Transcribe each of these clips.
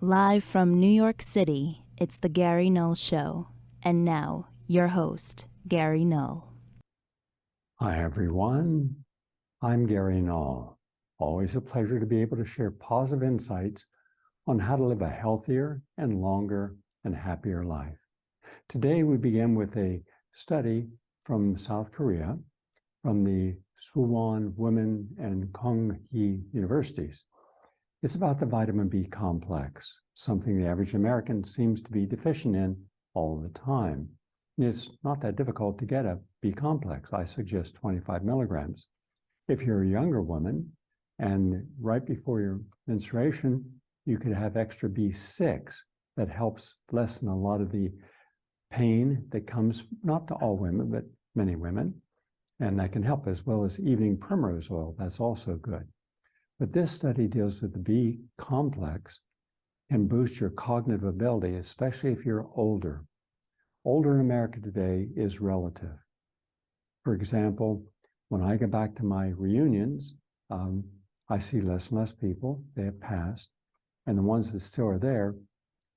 Live from New York City, it's the Gary Null Show. And now, your host, Gary Null. Hi, everyone. I'm Gary Null. Always a pleasure to be able to share positive insights on how to live a healthier and longer and happier life. Today, we begin with a study from South Korea, from the Suwon Women and Kyunghee Universities. It's about the vitamin B complex, something the average American seems to be deficient in all the time. And it's not that difficult to get a B complex. I suggest 25 milligrams. If you're a younger woman and right before your menstruation, you could have extra B6 that helps lessen a lot of the pain that comes, not to all women, but many women. And that can help, as well as evening primrose oil. That's also good. But this study deals with the B complex and boost your cognitive ability, especially if you're older. Older in America today is relative. For example, when I go back to my reunions, I see less and less people. They have passed. And the ones that still are there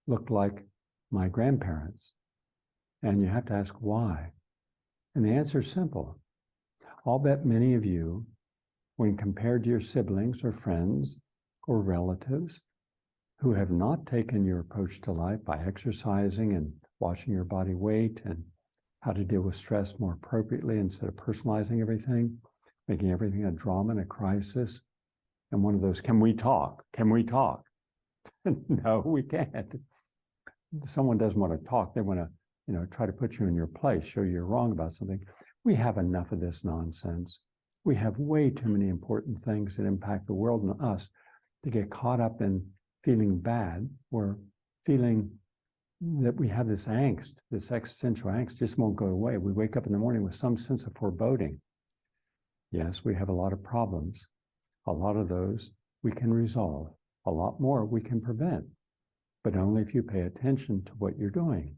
look like my grandparents. And you have to ask why. And the answer is simple. I'll bet many of you, when compared to your siblings or friends or relatives who have not taken your approach to life by exercising and watching your body weight and how to deal with stress more appropriately instead of personalizing everything, making everything a drama and a crisis, and one of those, can we talk? Can we talk? No, we can't. Someone doesn't want to talk. They want to, try to put you in your place, show you're wrong about something. We have enough of this nonsense. We have way too many important things that impact the world and us to get caught up in feeling bad or feeling that we have this angst, this existential angst just won't go away. We wake up in the morning with some sense of foreboding. Yes, we have a lot of problems. A lot of those we can resolve. A lot more we can prevent, but only if you pay attention to what you're doing.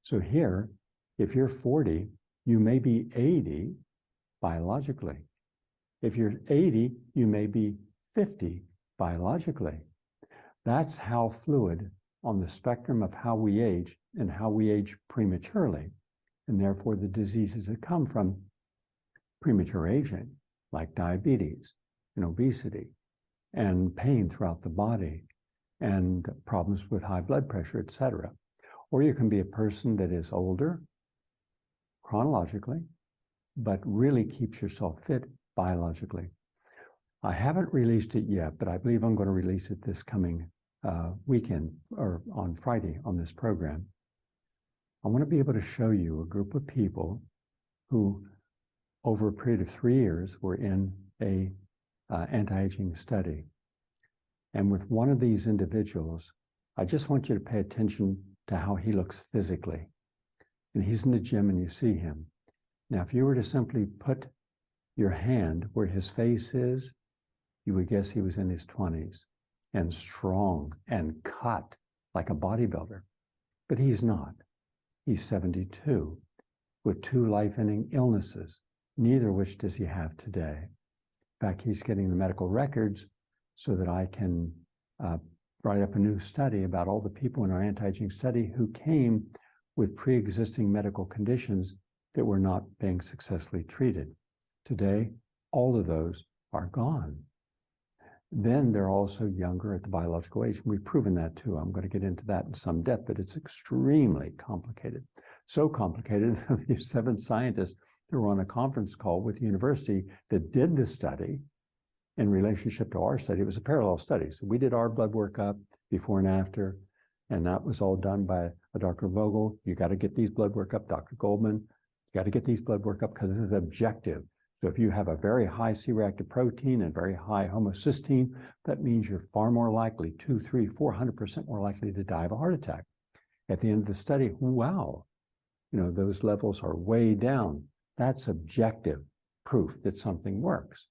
So here, if you're 40, you may be 80 biologically. If you're 80, you may be 50 biologically. That's how fluid on the spectrum of how we age and how we age prematurely, and therefore the diseases that come from premature aging, like diabetes and obesity and pain throughout the body and problems with high blood pressure, etc. Or you can be a person that is older chronologically, but really keeps yourself fit biologically. I haven't released it yet, but I believe I'm going to release it this coming weekend or on Friday on this program. I want to be able to show you a group of people who, over a period of 3 years, were in a anti-aging study. And with one of these individuals, I just want you to pay attention to how he looks physically. And he's in the gym and you see him. Now, if you were to simply put your hand where his face is, you would guess he was in his 20s and strong and cut like a bodybuilder. But he's not. He's 72 with 2 life-ending illnesses, neither of which does he have today. In fact, he's getting the medical records so that I can write up a new study about all the people in our anti-aging study who came with pre-existing medical conditions that were not being successfully treated. Today, all of those are gone. Then they're also younger at the biological age. We've proven that too. I'm going to get into that in some depth, but it's extremely complicated. So complicated that these 7 scientists that were on a conference call with the university that did the study in relationship to our study. It was a parallel study. So we did our blood workup before and after, and that was all done by a Dr. Vogel. You got to get these blood work up, Dr. Goldman. You got to get these blood work up because it's objective. So if you have a very high C-reactive protein and very high homocysteine, that means you're far more likely, 200, 300, 400% more likely to die of a heart attack. At the end of the study, wow, those levels are way down. That's objective proof that something works.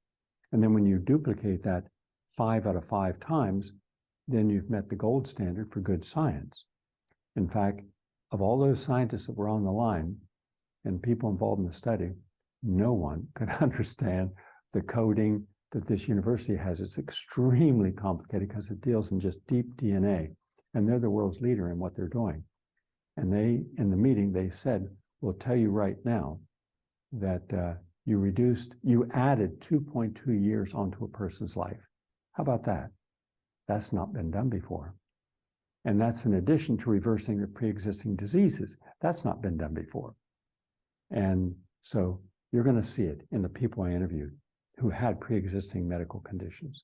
And then when you duplicate that 5 out of 5 times, then you've met the gold standard for good science. In fact, of all those scientists that were on the line and people involved in the study, no one could understand the coding that this university has. It's extremely complicated because it deals in just deep DNA. and they're the world's leader in what they're doing. And they, in the meeting, they said, we'll tell you right now that you added 2.2 years onto a person's life. How about that? That's not been done before. And that's in addition to reversing the pre-existing diseases. That's not been done before. And so you're going to see it in the people I interviewed who had pre-existing medical conditions.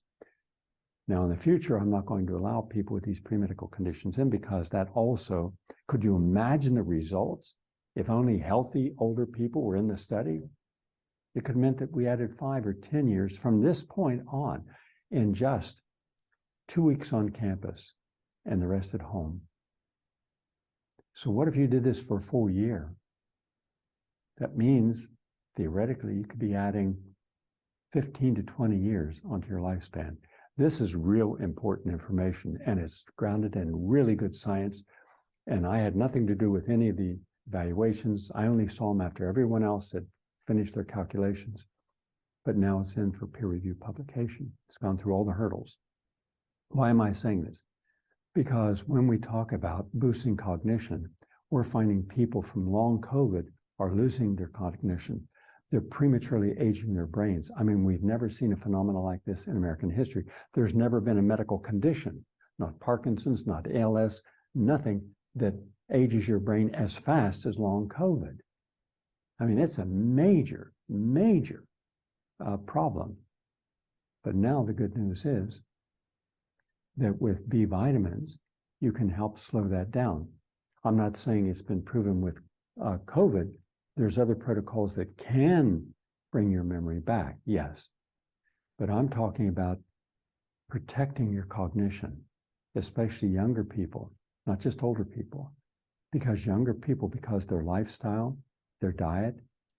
Now, in the future, I'm not going to allow people with these pre-medical conditions in, because that also, could you imagine the results if only healthy older people were in the study? It could have meant that we added 5 or 10 years from this point on in just 2 weeks on campus and the rest at home. So what if you did this for a full year? That means, theoretically, you could be adding 15 to 20 years onto your lifespan. This is real important information, and it's grounded in really good science. And I had nothing to do with any of the evaluations. I only saw them after everyone else had finished their calculations. But now it's in for peer-reviewed publication. It's gone through all the hurdles. Why am I saying this? Because when we talk about boosting cognition, we're finding people from long COVID are losing their cognition. They're prematurely aging their brains. I mean, we've never seen a phenomenon like this in American history. There's never been a medical condition, not Parkinson's, not ALS, nothing that ages your brain as fast as long COVID. I mean, it's a major, major problem. But now the good news is that with B vitamins, you can help slow that down. I'm not saying it's been proven with COVID. There's other protocols that can bring your memory back, yes. But I'm talking about protecting your cognition, especially younger people, not just older people. Because younger people, because their lifestyle, their diet,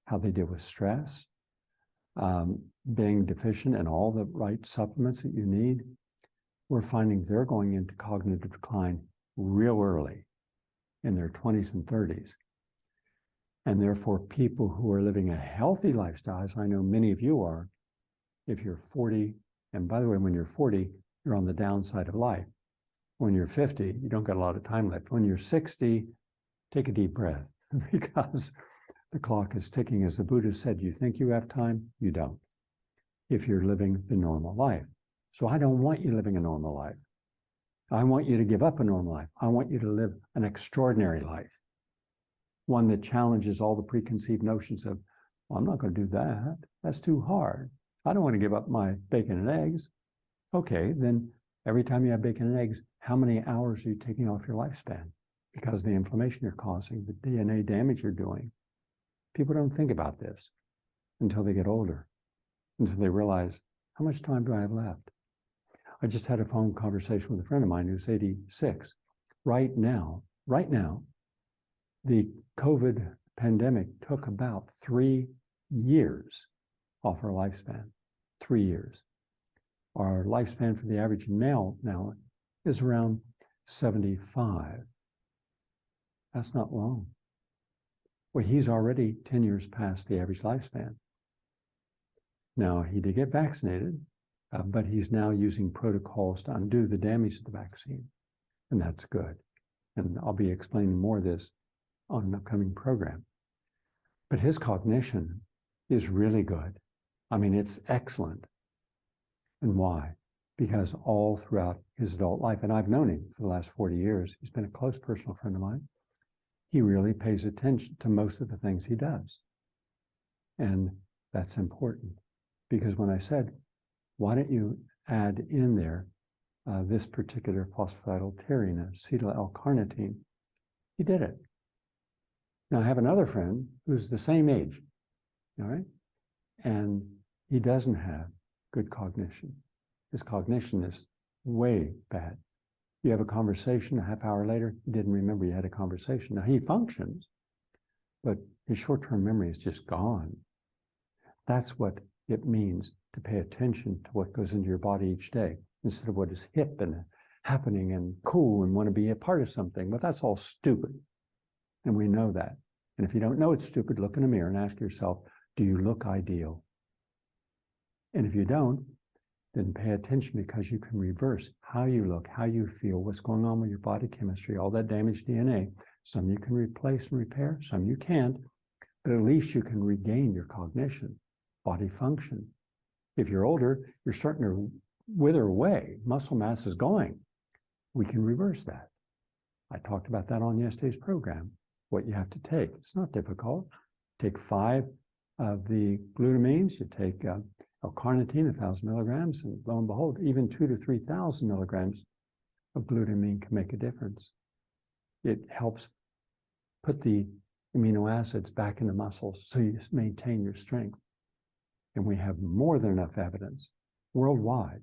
how they deal with stress, being deficient in all the right supplements that you need, we're finding they're going into cognitive decline real early in their 20s and 30s. And therefore, people who are living a healthy lifestyle, as I know many of you are, if you're 40, and by the way, when you're 40, you're on the downside of life. When you're 50, you don't got a lot of time left. When you're 60, take a deep breath, because the clock is ticking. As the Buddha said, you think you have time? You don't, if you're living the normal life. So I don't want you living a normal life. I want you to give up a normal life. I want you to live an extraordinary life. One that challenges all the preconceived notions of, well, I'm not going to do that. That's too hard. I don't want to give up my bacon and eggs. Okay, then every time you have bacon and eggs, how many hours are you taking off your lifespan? Because the inflammation you're causing, the DNA damage you're doing. People don't think about this until they get older, until they realize, how much time do I have left? I just had a phone conversation with a friend of mine who's 86. Right now, the COVID pandemic took about 3 years off our lifespan, 3 years. Our lifespan for the average male now is around 75. That's not long. Well, he's already 10 years past the average lifespan. Now, he did get vaccinated, but he's now using protocols to undo the damage of the vaccine, and that's good. And I'll be explaining more of this on an upcoming program. But his cognition is really good. I mean, it's excellent. And why? Because all throughout his adult life, and I've known him for the last 40 years, he's been a close personal friend of mine, he really pays attention to most of the things he does. And that's important. Because when I said, why don't you add in there this particular phosphatidylpterine, acetyl L-carnitine, he did it. Now, I have another friend who's the same age, all right? And he doesn't have good cognition. His cognition is way bad. You have a conversation, a half hour later, he didn't remember you had a conversation. Now, he functions, but his short-term memory is just gone. That's what it means to pay attention to what goes into your body each day, instead of what is hip and happening and cool and want to be a part of something. But that's all stupid. And we know that. And if you don't know it's stupid, look in the mirror and ask yourself, do you look ideal? And if you don't, then pay attention, because you can reverse how you look, how you feel, what's going on with your body chemistry, all that damaged DNA. Some you can replace and repair, some you can't, but at least you can regain your cognition, body function. If you're older, you're starting to wither away, muscle mass is going. We can reverse that. I talked about that on yesterday's program, what you have to take. It's not difficult. Take 5 of the glutamines, you take L-carnitine, 1,000 milligrams, and lo and behold, even 2,000 to 3,000 milligrams of glutamine can make a difference. It helps put the amino acids back in the muscles so you just maintain your strength. And we have more than enough evidence worldwide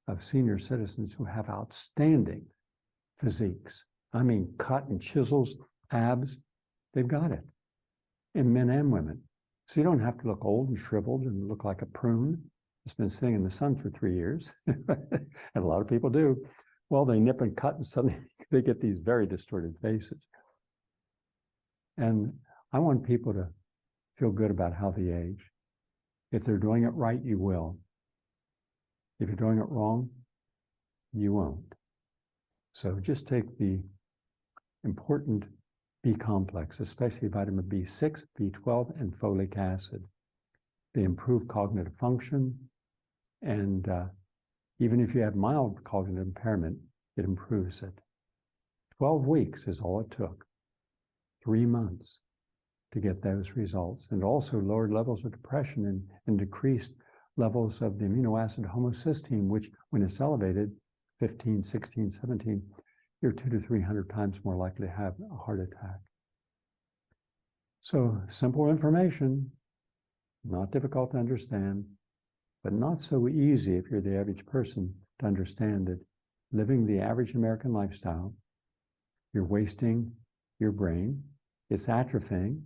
of senior citizens who have outstanding physiques. I mean, cut and chisels, abs, they've got it, in men and women. So you don't have to look old and shriveled and look like a prune that's been sitting in the sun for 3 years. And a lot of people do. Well, they nip and cut and suddenly they get these very distorted faces. And I want people to feel good about how they age. If they're doing it right, you will. If you're doing it wrong, you won't. So just take the important B complex, especially vitamin B6, B12, and folic acid. They improve cognitive function, and even if you have mild cognitive impairment, it improves it. 12 weeks is all it took, 3 months to get those results, and also lowered levels of depression and decreased levels of the amino acid homocysteine, which when it's elevated, 15, 16, 17, you're 200 to 300 times more likely to have a heart attack. So simple information, not difficult to understand, but not so easy if you're the average person to understand that living the average American lifestyle, you're wasting your brain, it's atrophying,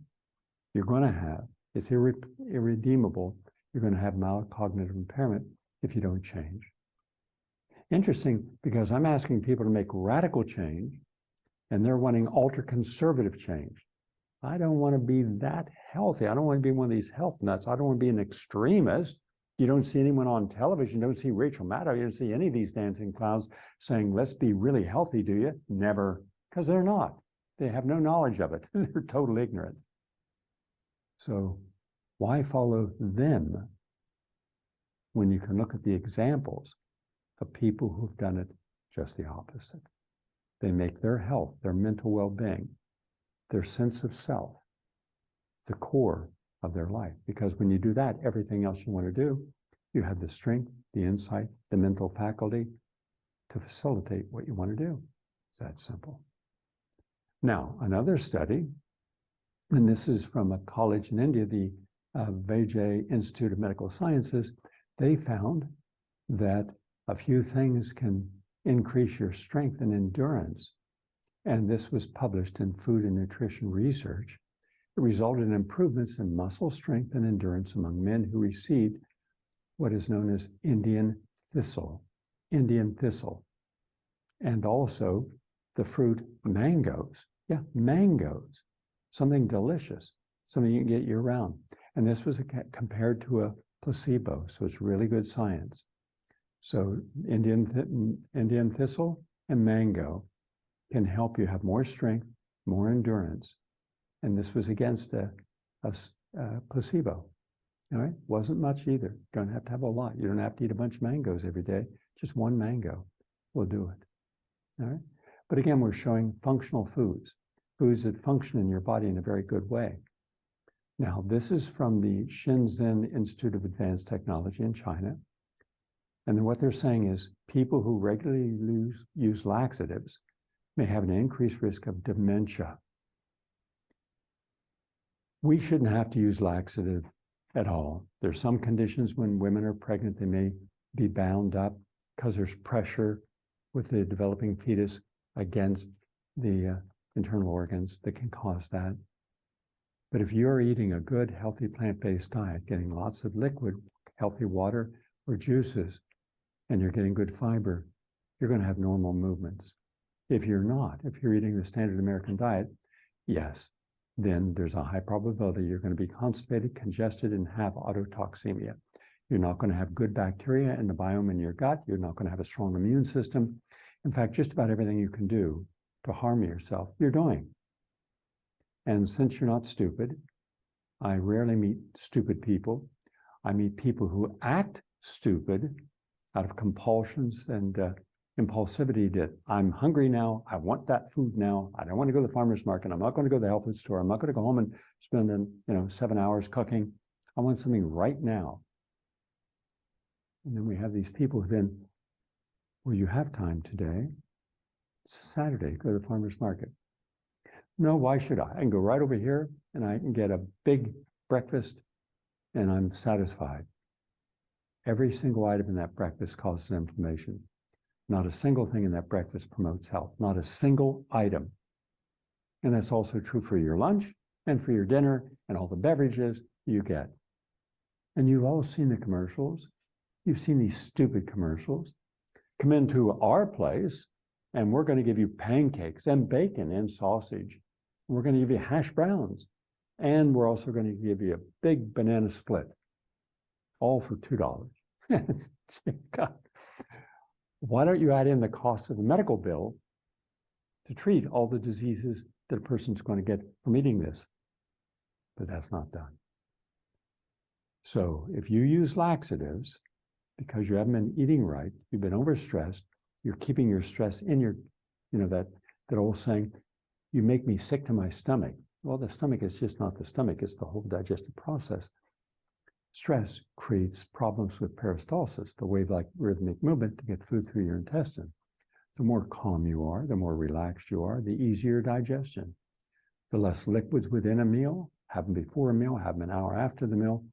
you're going to have, it's irredeemable, you're going to have mild cognitive impairment if you don't change. Interesting, because I'm asking people to make radical change, and they're wanting ultra-conservative change. I don't want to be that healthy. I don't want to be one of these health nuts. I don't want to be an extremist. You don't see anyone on television. You don't see Rachel Maddow. You don't see any of these dancing clowns saying, let's be really healthy, do you? Never, because they're not. They have no knowledge of it. They're totally ignorant. So why follow them when you can look at the examples of people who've done it just the opposite? They make their health, their mental well-being, their sense of self, the core of their life. Because when you do that, everything else you want to do, you have the strength, the insight, the mental faculty to facilitate what you want to do. It's that simple. Now, another study, and this is from a college in India, the Vijay Institute of Medical Sciences, they found that a few things can increase your strength and endurance. And this was published in Food and Nutrition Research. It resulted in improvements in muscle strength and endurance among men who received what is known as Indian thistle, and also the fruit mangoes. Yeah, mangoes, something delicious, something you can get year-round. And this was compared to a placebo, so it's really good science. So Indian thistle and mango can help you have more strength, more endurance. And this was against a placebo. All right, wasn't much either. Don't have to have a lot. You don't have to eat a bunch of mangoes every day. Just one mango will do it. All right. But again, we're showing functional foods, foods that function in your body in a very good way. Now, this is from the Shenzhen Institute of Advanced Technology in China. And then what they're saying is people who regularly use laxatives may have an increased risk of dementia. We shouldn't have to use laxative at all. There's some conditions when women are pregnant, they may be bound up because there's pressure with the developing fetus against the internal organs that can cause that. But if you're eating a good, healthy plant-based diet, getting lots of liquid, healthy water or juices, and you're getting good fiber, you're going to have normal movements. If you're not, if you're eating the standard American diet, yes, then there's a high probability you're going to be constipated, congested, and have autotoxemia. You're not going to have good bacteria in the biome in your gut. You're not going to have a strong immune system. In fact, just about everything you can do to harm yourself, you're doing. And since you're not stupid, I rarely meet stupid people. I meet people who act stupid out of compulsions and impulsivity that I'm hungry now, I want that food now, I don't want to go to the farmer's market, I'm not going to go to the health food store, I'm not going to go home and spend 7 hours cooking. I want something right now. And then we have these people who then, well, you have time today. It's a Saturday, go to the farmer's market. No, why should I? I can go right over here and I can get a big breakfast and I'm satisfied. Every single item in that breakfast causes inflammation. Not a single thing in that breakfast promotes health. Not a single item. And that's also true for your lunch and for your dinner and all the beverages you get. And you've all seen the commercials. You've seen these stupid commercials. Come into our place and we're going to give you pancakes and bacon and sausage. We're going to give you hash browns. And we're also going to give you a big banana split. All for $2. God. Why don't you add in the cost of the medical bill to treat all the diseases that a person's going to get from eating this? But that's not done. So if you use laxatives because you haven't been eating right, you've been overstressed, you're keeping your stress in your, that old saying, you make me sick to my stomach. Well, the stomach is just not the stomach, it's the whole digestive process. Stress creates problems with peristalsis, the wave-like rhythmic movement to get food through your intestine. The more calm you are, the more relaxed you are, the easier digestion. The less liquids within a meal, have them before a meal, have them an hour after the meal,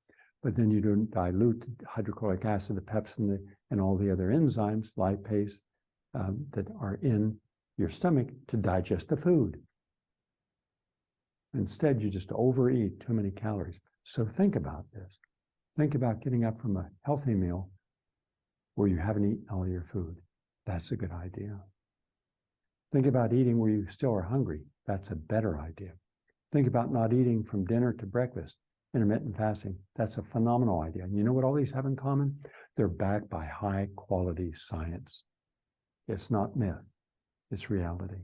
but then you don't dilute hydrochloric acid, the pepsin, and all the other enzymes, lipase, that are in your stomach to digest the food. Instead, you just overeat too many calories. So think about this. Think about getting up from a healthy meal where you haven't eaten all your food. That's a good idea. Think about eating where you still are hungry. That's a better idea. Think about not eating from dinner to breakfast, intermittent fasting. That's a phenomenal idea. And you know what all these have in common? They're backed by high quality science. It's not myth, it's reality.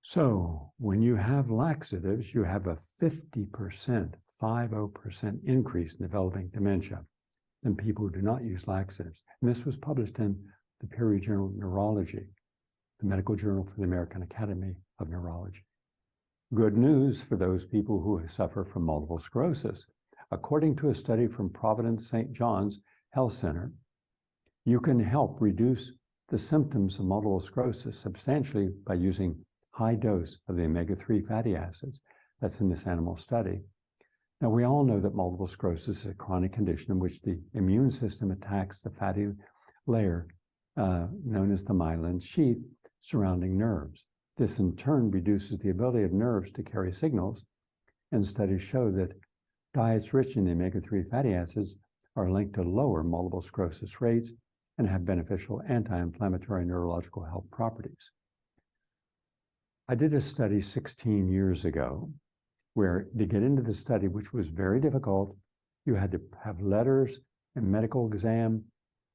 So when you have laxatives, you have a 50% increase in developing dementia than people who do not use laxatives. And this was published in the peer-reviewed journal Neurology, the medical journal for the American Academy of Neurology. Good news for those people who suffer from multiple sclerosis. According to a study from Providence St. John's Health Center, you can help reduce the symptoms of multiple sclerosis substantially by using high dose of the omega-3 fatty acids that's in this animal study. Now, we all know that multiple sclerosis is a chronic condition in which the immune system attacks the fatty layer known as the myelin sheath surrounding nerves. This in turn reduces the ability of nerves to carry signals, and studies show that diets rich in the omega-3 fatty acids are linked to lower multiple sclerosis rates and have beneficial anti-inflammatory neurological health properties. I did a study 16 years ago where to get into the study, which was very difficult, you had to have letters and medical exam,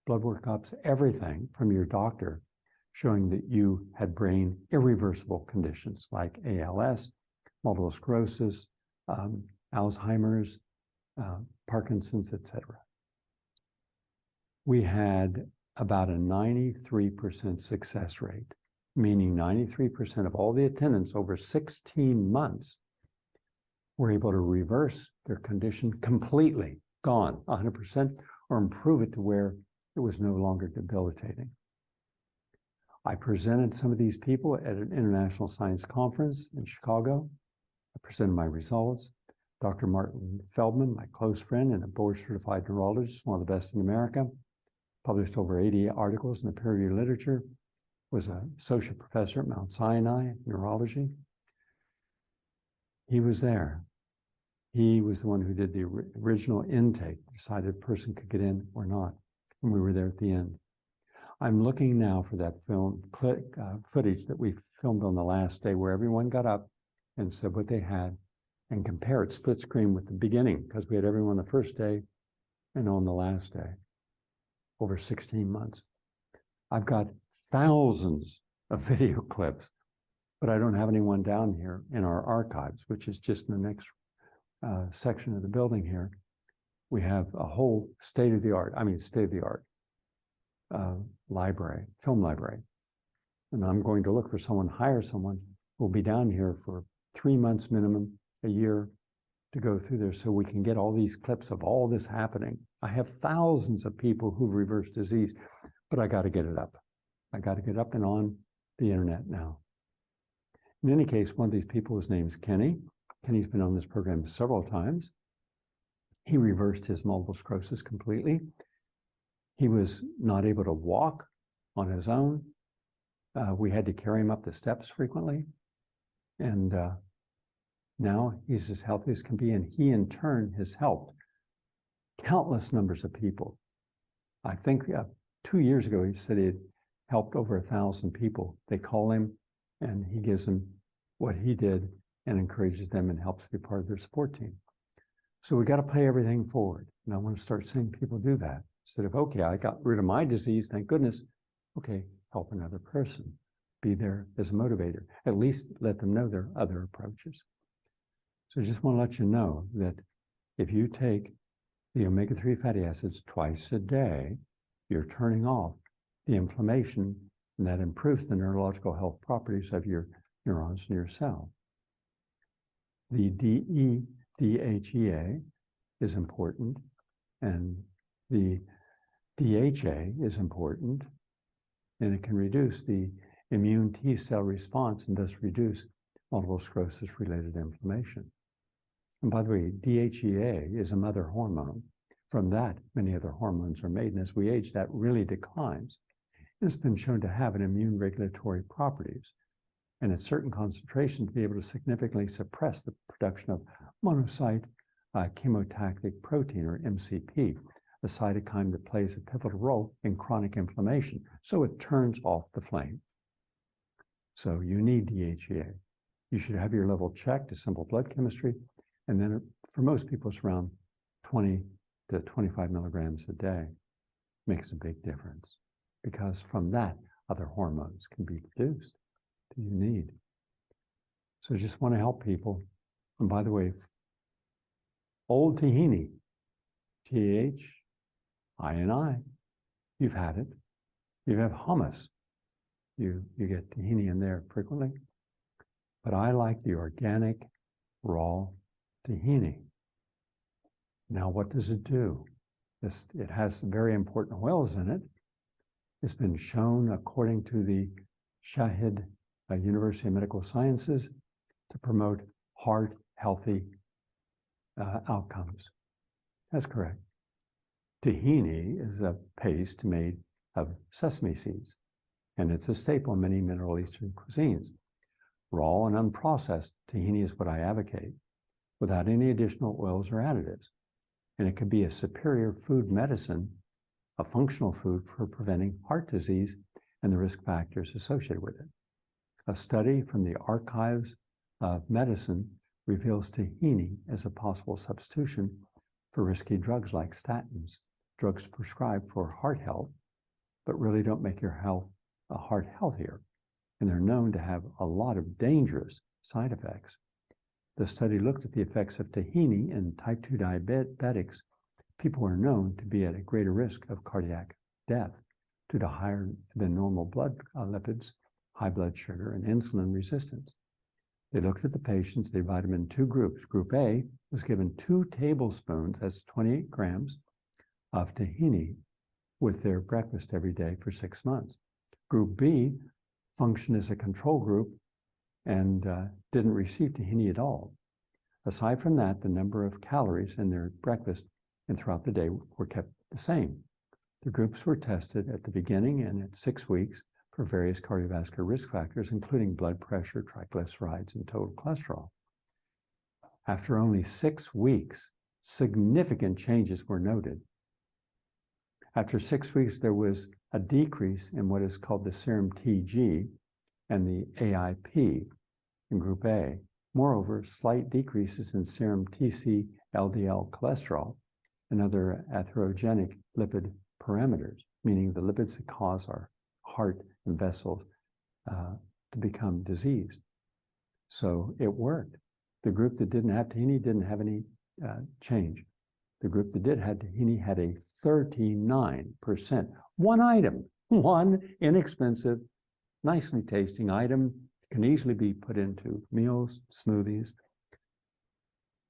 blood workups, everything from your doctor showing that you had brain irreversible conditions like ALS, multiple sclerosis, Alzheimer's, Parkinson's, etc. We had about a 93% success rate, meaning 93% of all the attendants over 16 months were able to reverse their condition completely, gone, 100%, or improve it to where it was no longer debilitating. I presented some of these people at an international science conference in Chicago. I presented my results. Dr. Martin Feldman, my close friend and a board-certified neurologist, one of the best in America, published over 80 articles in the peer-reviewed literature, was an associate professor at Mount Sinai, neurology. He was there. He was the one who did the original intake, decided a person could get in or not, and we were there at the end. I'm looking now for that film footage that we filmed on the last day where everyone got up and said what they had and compare it split screen with the beginning, because we had everyone the first day and on the last day, over 16 months. I've got thousands of video clips, but I don't have anyone down here in our archives, which is just in the next section of the building here. We have a whole state-of-the-art library, film library. And I'm going to look for someone, hire someone who will be down here for 3 months minimum, a year, to go through there so we can get all these clips of all this happening. I have thousands of people who've reversed disease, but I got to get it up. I got to get up and on the internet now. In any case, one of these people, his name's Kenny. Kenny's been on this program several times. He reversed his multiple sclerosis completely. He was not able to walk on his own. We had to carry him up the steps frequently. And now he's as healthy as can be. And he, in turn, has helped countless numbers of people. I think 2 years ago, he said he had helped over 1,000 people. They call him and he gives them what he did and encourages them and helps be part of their support team. So we got to pay everything forward. And I want to start seeing people do that. Instead of, okay, I got rid of my disease, thank goodness. Okay, help another person. Be there as a motivator. At least let them know there are other approaches. So I just want to let you know that if you take the omega-3 fatty acids twice a day, you're turning off the inflammation, and that improves the neurological health properties of your neurons in your cell. The DHEA is important, and the DHA is important, and it can reduce the immune T cell response and thus reduce multiple sclerosis-related inflammation. And by the way, DHEA is a mother hormone. From that, many other hormones are made, and as we age, that really declines. And it's been shown to have an immune regulatory properties, and at certain concentrations, to be able to significantly suppress the production of monocyte chemotactic protein, or MCP, a cytokine that plays a pivotal role in chronic inflammation. So it turns off the flame. So you need DHEA. You should have your level checked, a simple blood chemistry, and then for most people, it's around 20 to 25 milligrams a day. Makes a big difference, because from that, other hormones can be produced that you need. So I just want to help people. And by the way, old tahini, T-H-I-N-I, you've had it. You have hummus. You get tahini in there frequently. But I like the organic, raw tahini. Now, what does it do? It has some very important oils in it. It's been shown, according to the Shahid University of Medical Sciences, to promote heart-healthy outcomes. That's correct. Tahini is a paste made of sesame seeds, and it's a staple in many Middle Eastern cuisines. Raw and unprocessed tahini is what I advocate, without any additional oils or additives. And it can be a superior food medicine, a functional food for preventing heart disease and the risk factors associated with it. A study from the Archives of Medicine reveals tahini as a possible substitution for risky drugs like statins, drugs prescribed for heart health, but really don't make your heart healthier. And they're known to have a lot of dangerous side effects. The study looked at the effects of tahini in type 2 diabetics. People are known to be at a greater risk of cardiac death due to higher than normal blood lipids, high blood sugar, and insulin resistance. They looked at the patients, they divided them in two groups. Group A was given 2 tablespoons, that's 28 grams, of tahini with their breakfast every day for 6 months. Group B functioned as a control group and didn't receive tahini at all. Aside from that, the number of calories in their breakfast and throughout the day were kept the same. The groups were tested at the beginning and at 6 weeks for various cardiovascular risk factors, including blood pressure, triglycerides, and total cholesterol. After only 6 weeks, significant changes were noted. After 6 weeks, there was a decrease in what is called the serum TG and the AIP in Group A. Moreover, slight decreases in serum TC LDL cholesterol and other atherogenic lipid parameters, meaning the lipids that cause our heart and vessels to become diseased. So it worked. The group that didn't have tahini didn't have any change. The group that did have tahini had a 39%, one item, one inexpensive, nicely tasting item, can easily be put into meals, smoothies,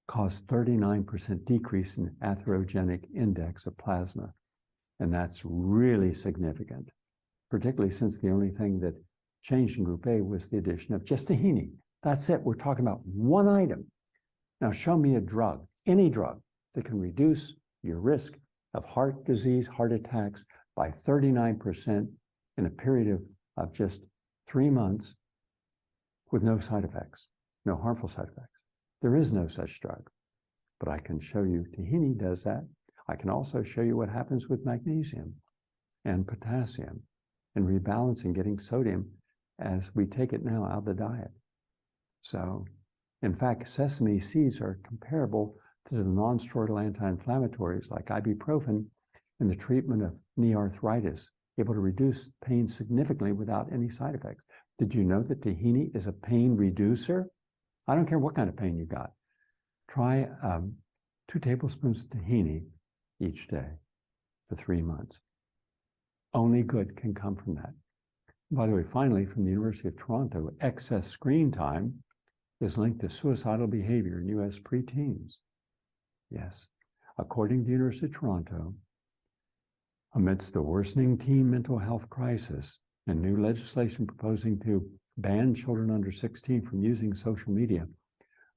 caused 39% decrease in atherogenic index of plasma. And that's really significant, particularly since the only thing that changed in group A was the addition of just tahini. That's it. We're talking about one item. Now show me a drug, any drug, that can reduce your risk of heart disease, heart attacks by 39% in a period of just 3 months with no side effects, no harmful side effects. There is no such drug, but I can show you tahini does that. I can also show you what happens with magnesium and potassium and rebalancing, getting sodium as we take it now out of the diet. So, in fact, sesame seeds are comparable to the non-steroidal anti-inflammatories like ibuprofen in the treatment of knee arthritis, able to reduce pain significantly without any side effects. Did you know that tahini is a pain reducer? I don't care what kind of pain you got. Try 2 tablespoons of tahini each day for 3 months. Only good can come from that. By the way, finally, from the University of Toronto, excess screen time is linked to suicidal behavior in U.S. preteens. Yes, according to the University of Toronto, amidst the worsening teen mental health crisis and new legislation proposing to ban children under 16 from using social media,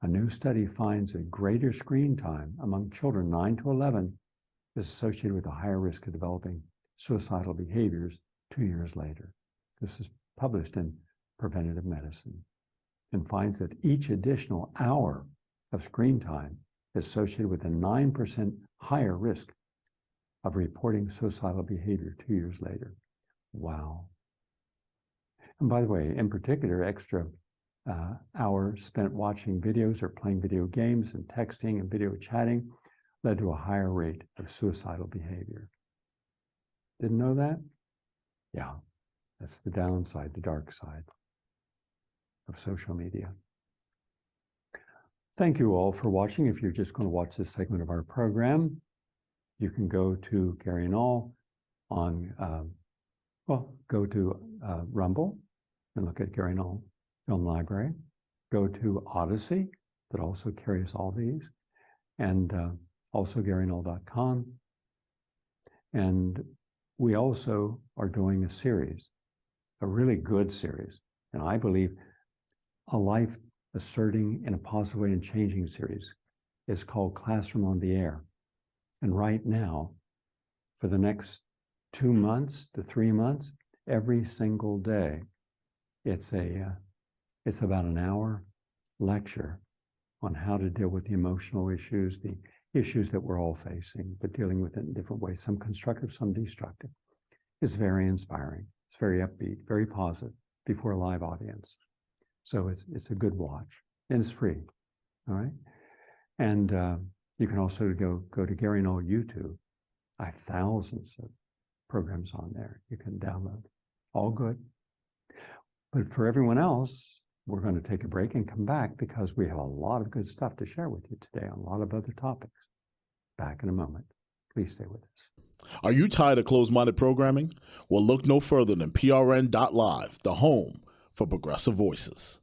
a new study finds that greater screen time among children 9 to 11 is associated with a higher risk of developing suicidal behaviors 2 years later. This is published in Preventative Medicine and finds that each additional hour of screen time is associated with a 9% higher risk of reporting suicidal behavior 2 years later. Wow. And by the way, in particular, extra hours spent watching videos or playing video games and texting and video chatting led to a higher rate of suicidal behavior. Didn't know that? Yeah, that's the downside, the dark side of social media. Thank you all for watching. If you're just going to watch this segment of our program, you can go to Gary Null on, go to Rumble and look at Gary Null Film Library. Go to Odysee, that also carries all these, and also GaryNull.com. And we also are doing a series, a really good series, and I believe a life asserting in a positive way and changing series is called Classroom on the Air. And right now, for the next 2 months to 3 months, every single day, it's about an hour lecture on how to deal with the emotional issues, the issues that we're all facing, but dealing with it in different ways, some constructive, some destructive. It's very inspiring. It's very upbeat, very positive before a live audience. So it's a good watch, and it's free, all right? And you can also go to Gary Null YouTube. I have thousands of programs on there you can download. All good. But for everyone else, we're going to take a break and come back because we have a lot of good stuff to share with you today on a lot of other topics. Back in a moment. Please stay with us. Are you tired of closed-minded programming? Well, look no further than PRN.Live, the home for progressive voices.